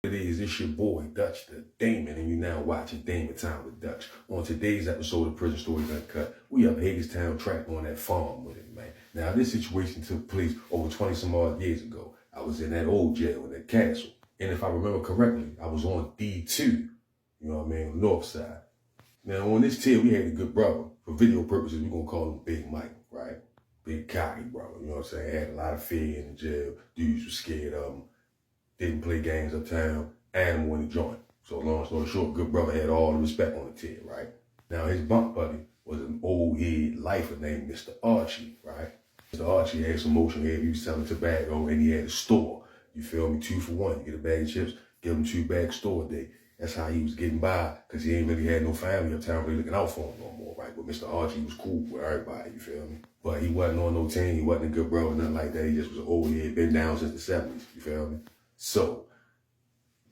It is, it's your boy, Dutch the Damon, and you now watching Damon Time with Dutch. On today's episode of Prison Stories Uncut, we have Hagerstown track on that farm with it, man. Now, this situation took place over 20 some odd years ago. I was in that old jail in that castle. And if I remember correctly, I was on D2, you know what I mean, on the north side. Now, on this tier, we had a good brother. For video purposes, we're going to call him Big Mike, right? Big cocky brother, you know what I'm saying? Had a lot of fear in the jail. Dudes were scared of him. Didn't play games uptown, animal in the joint. So long story short, good brother had all the respect on the tier, right? Now his bunk buddy was an old head lifer named Mr. Archie, right? Mr. Archie had some motion here. He was selling tobacco and he had a store. You feel me? 2 for 1. You get a bag of chips, give him 2 bags store a day. That's how he was getting by, because he ain't really had no family uptown really looking out for him no more, right? But Mr. Archie was cool with everybody, you feel me? But he wasn't on no team. He wasn't a good brother, nothing like that. He just was an old head, been down since the 70s, you feel me? So,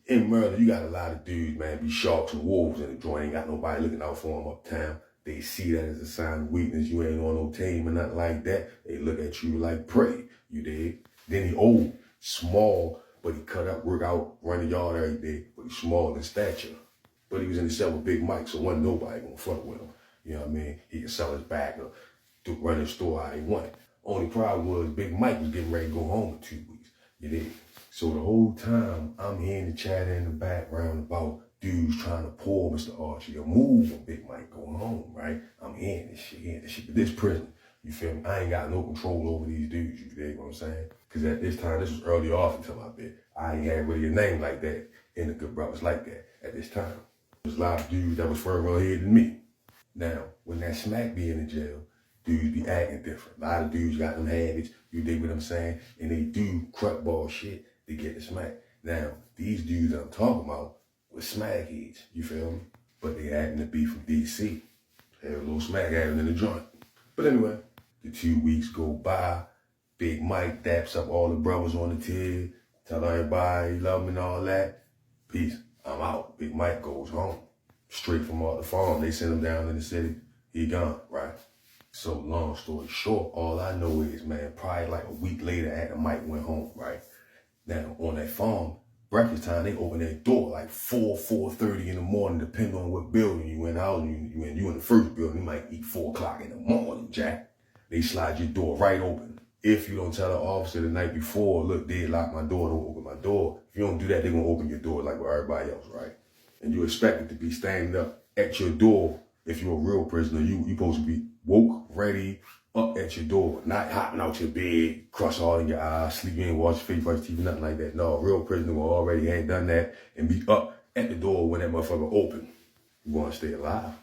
in murder, you got a lot of dudes, man, be sharks and wolves in the joint. Ain't got nobody looking out for them uptown. They see that as a sign of weakness. You ain't on no team or nothing like that. They look at you like prey, you dig? Then he old, small, but he cut up, work out, run the yard every day, but he's small in stature. But he was in the cell with Big Mike, so wasn't nobody gonna fuck with him. You know what I mean? He could sell his back or run his store how he wanted. Only problem was Big Mike was getting ready to go home in 2 weeks, you dig? So the whole time, I'm hearing the chatter in the background about dudes trying to pull Mr. Archie or move when Big Mike going home, right? I'm hearing this shit. But this prison, you feel me? I ain't got no control over these dudes, you dig what I'm saying? Because at this time, this was early off into my bit. I ain't had really a name like that in the good brothers like that at this time. There's a lot of dudes that was further ahead than me. Now, when that smack be in the jail, dudes be acting different. A lot of dudes got them habits, you dig what I'm saying? And they do crutch ball shit to get the smack. Now, these dudes I'm talking about were smack heads, you feel me? But they happened to be from DC. Had a little smack having in the joint. But anyway, the 2 weeks go by. Big Mike daps up all the brothers on the tier, tell everybody he love them and all that. Peace, I'm out. Big Mike goes home. Straight from off the farm, they send him down in the city. He gone, right? So long story short, all I know is, man, probably like a week later after Mike went home, right? Now, on that farm, breakfast time, they open their door like 4:30 in the morning, depending on what building you in. You in the first building, you might eat 4 o'clock in the morning, Jack. They slide your door right open. If you don't tell the officer the night before, look, they lock my door, don't open my door. If you don't do that, they're going to open your door like with everybody else, right? And you expect it to be standing up at your door. If you're a real prisoner, you supposed to be woke, ready, up at your door, not hopping out your bed, crush all in your eyes, sleep in, wash your face, brush your teeth, nothing like that. No, a real prisoner will already had done that and be up at the door when that motherfucker open. You want to stay alive.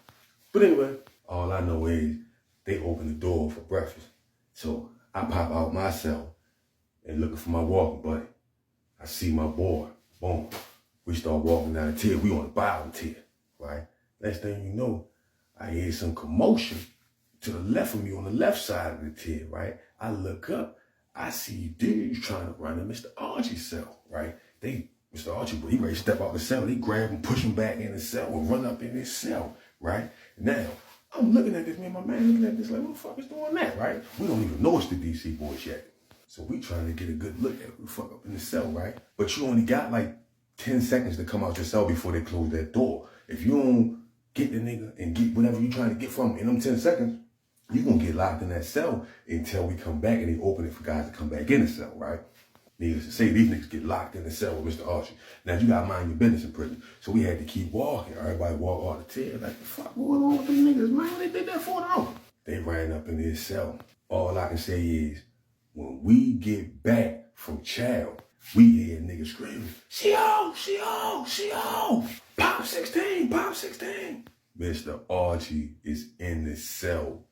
But anyway, all I know is they open the door for breakfast. So I pop out my cell and looking for my walking buddy. I see my boy, boom. We start walking down the tier. We on the bottom tier, right? Next thing you know, I hear some commotion to the left of me on the left side of the tier, right? I look up, I see dudes trying to run in Mr. Archie's cell, right? Mr. Archie, he ready to step out the cell. They grab him, push him back in the cell, and run up in his cell, right? Now, I'm looking at this, me and my man looking at this like, what the fuck is doing that, right? We don't even know it's the DC boys yet. So we trying to get a good look at who the fuck up in the cell, right? But you only got like 10 seconds to come out your cell before they close that door. If you don't get the nigga and get whatever you trying to get from him in them 10 seconds, you gonna get locked in that cell until we come back and they open it for guys to come back in the cell, right? Needless to say, these niggas get locked in the cell with Mr. Archie. Now, you gotta mind your business in prison. So we had to keep walking. Everybody walk all the tier. Like, the fuck going on with them niggas, man? They did that for an hour. They ran up in his cell. All I can say is, when we get back from chow, we hear niggas screaming, CO! Pop 16, Pop 16. Mr. Archie is in the cell,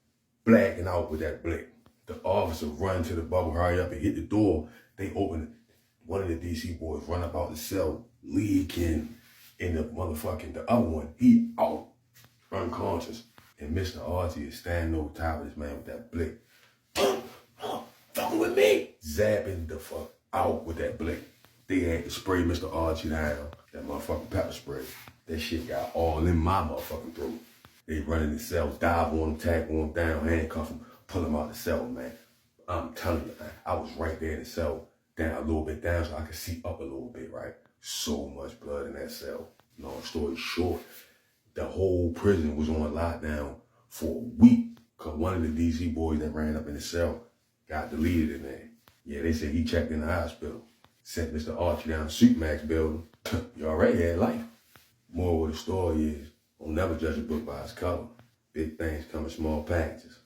blacking out with that blick. The officer run to the bubble, hurry up and hit the door. They open it. One of the DC boys run up out the cell, leaking in the motherfucking, the other one, he out, unconscious. And Mr. Archie is standing over top of this man with that blick. Fucking with me. Zapping the fuck out with that blick. They had to spray Mr. Archie down, that motherfucking pepper spray. That shit got all in my motherfucking throat. They run in the cell, dive on him, tag on him down, handcuff him, pull him out the cell, man. I'm telling you, man, I was right there in the cell, down a little bit down so I could see up a little bit, right? So much blood in that cell. Long story short, the whole prison was on lockdown for a week because one of the DC boys that ran up in the cell got deleted in there. Yeah, they said he checked in the hospital. Sent Mr. Archie down to Supermax building. You already had life. Moral of the story is, don't never judge a book by its cover. Big things come in small packages.